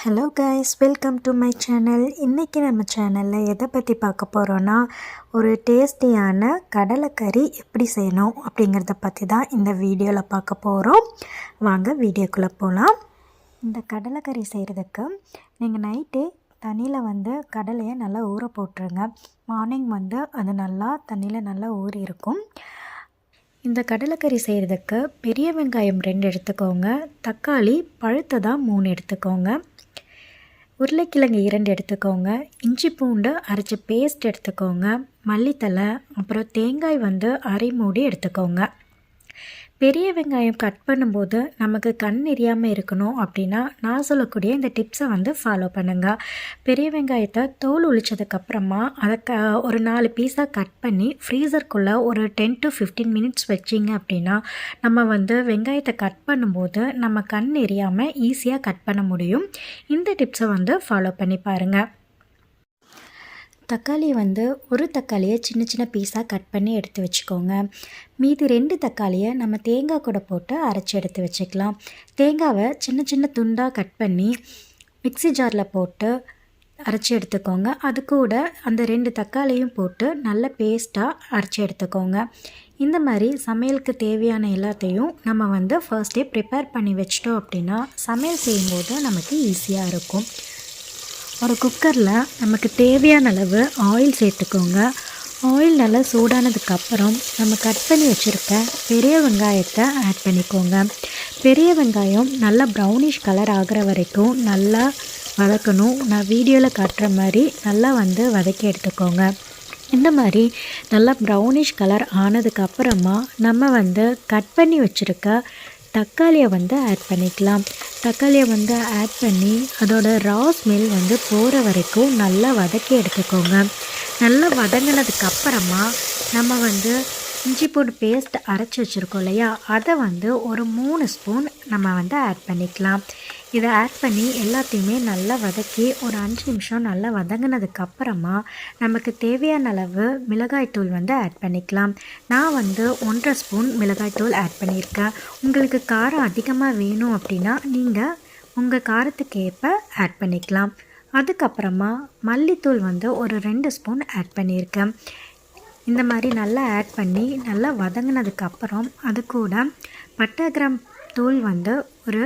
Hello guys, welcome to my channel. இன்றைக்கி நம்ம சேனலில் எதை பற்றி பார்க்க போகிறோன்னா, ஒரு டேஸ்டியான கடலைக்கறி எப்படி செய்யணும் அப்படிங்கிறத பற்றி தான் இந்த வீடியோவில் பார்க்க போகிறோம். வாங்க வீடியோக்குள்ளே போகலாம். இந்த கடலைக்கறி செய்கிறதுக்கு நீங்கள் நைட்டே தண்ணியில் கடலையை நல்லா ஊற போட்டுருங்க. மார்னிங் அது நல்லா தண்ணியில் நல்லா ஊறி இருக்கும். இந்த கடலைக்கறி செய்கிறதுக்கு பெரிய வெங்காயம் 2 எடுத்துக்கோங்க, தக்காளி பழுத்ததாக 3 எடுத்துக்கோங்க, உருளைக்கிழங்கு 2 எடுத்துக்கோங்க, இஞ்சி பூண்டு அரைச்ச பேஸ்ட் எடுத்துக்கோங்க, மல்லித்தலை, அப்புறம் தேங்காய் அரை மூடி எடுத்துக்கோங்க. பெரிய வெங்காயம் கட் பண்ணும்போது நமக்கு கண் எரியாமல் இருக்கணும் அப்படின்னா நான் சொல்லக்கூடிய இந்த டிப்ஸை ஃபாலோ பண்ணுங்கள். பெரிய வெங்காயத்தை தோல் உளிச்சதுக்கப்புறமா அதை ஒரு 4 பீஸாக கட் பண்ணி ஃப்ரீசருக்குள்ளே ஒரு 10 to 15 மினிட்ஸ் வச்சிங்க அப்படின்னா நம்ம வெங்காயத்தை கட் பண்ணும்போது நம்ம கண் எரியாமல் ஈஸியாக கட் பண்ண முடியும். இந்த டிப்ஸை ஃபாலோ பண்ணி பாருங்கள். தக்காளி ஒரு தக்காளியை சின்ன சின்ன பீஸாக கட் பண்ணி எடுத்து வச்சுக்கோங்க. மீதி 2 தக்காளியை நம்ம தேங்காய் கூட போட்டு அரைச்சி எடுத்து வச்சுக்கலாம். தேங்காவை சின்ன சின்ன துண்டாக கட் பண்ணி மிக்ஸி ஜாரில் போட்டு அரைச்சி எடுத்துக்கோங்க. அது கூட அந்த 2 தக்காளியும் போட்டு நல்ல பேஸ்ட்டாக அரைச்சி எடுத்துக்கோங்க. இந்த மாதிரி சமையலுக்கு தேவையான எல்லாத்தையும் நம்ம ஃபர்ஸ்டே ப்ரிப்பேர் பண்ணி வச்சிட்டோம் அப்படின்னா சமையல் செய்யும்போது நமக்கு ஈஸியாக இருக்கும். ஒரு குக்கரில் நமக்கு தேவையான அளவு ஆயில் சேர்த்துக்கோங்க. ஆயில் நல்லா சூடானதுக்கப்புறம் நம்ம கட் பண்ணி வச்சுருக்க பெரிய வெங்காயத்தை ஆட் பண்ணிக்கோங்க. பெரிய வெங்காயம் நல்லா ப்ரௌனிஷ் கலர் ஆகிற வரைக்கும் நல்லா வதக்கணும். நான் வீடியோவில் காட்டுற மாதிரி நல்லா வதக்கி எடுத்துக்கோங்க. இந்த மாதிரி நல்லா ப்ரௌனிஷ் கலர் ஆனதுக்கப்புறமா நம்ம கட் பண்ணி வச்சுருக்க தக்காளியை ஆட் பண்ணிக்கலாம். தக்காளியை ஆட் பண்ணி அதோட ரா ஸ்மெல் போகிற வரைக்கும் நல்லா வதக்கி எடுத்துக்கோங்க. நல்லா வதங்கினதுக்கப்புறமா நம்ம இஞ்சி பூண்டு பேஸ்ட் அரைச்சி வச்சுருக்கோம் இல்லையா, அதை ஒரு 3 ஸ்பூன் நம்ம ஆட் பண்ணிக்கலாம். இதை ஆட் பண்ணி எல்லாத்தையுமே நல்லா வதக்கி ஒரு 5 நிமிஷம் நல்லா வதங்கினதுக்கப்புறமா நமக்கு தேவையான அளவு மிளகாய்த்தூள் ஆட் பண்ணிக்கலாம். நான் 1.5 ஸ்பூன் மிளகாய்த்தூள் ஆட் பண்ணியிருக்கேன். உங்களுக்கு காரம் அதிகமாக வேணும் அப்படின்னா நீங்கள் உங்கள் காரத்துக்கு ஏற்ப ஆட் பண்ணிக்கலாம். அதுக்கப்புறமா மல்லித்தூள் ஒரு 2 ஸ்பூன் ஆட் பண்ணியிருக்கேன். இந்த மாதிரி நல்லா ஆட் பண்ணி நல்லா வதங்கினதுக்கப்புறம் அது கூட பட்டை கிராம்பு தூள் ஒரு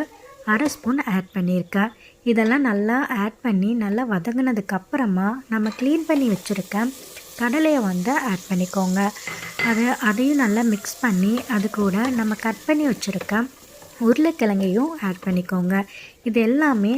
1/2 ஸ்பூன் ஆட் பண்ணியிருக்கேன். இதெல்லாம் நல்லா ஆட் பண்ணி நல்லா வதங்கினதுக்கப்புறமா நம்ம க்ளீன் பண்ணி வச்சுருக்க கடலையை ஆட் பண்ணிக்கோங்க. அதையும் நல்லா மிக்ஸ் பண்ணி அது கூட நம்ம கட் பண்ணி வச்சுருக்க உருளைக்கிழங்கையும் ஆட் பண்ணிக்கோங்க. இது எல்லாமே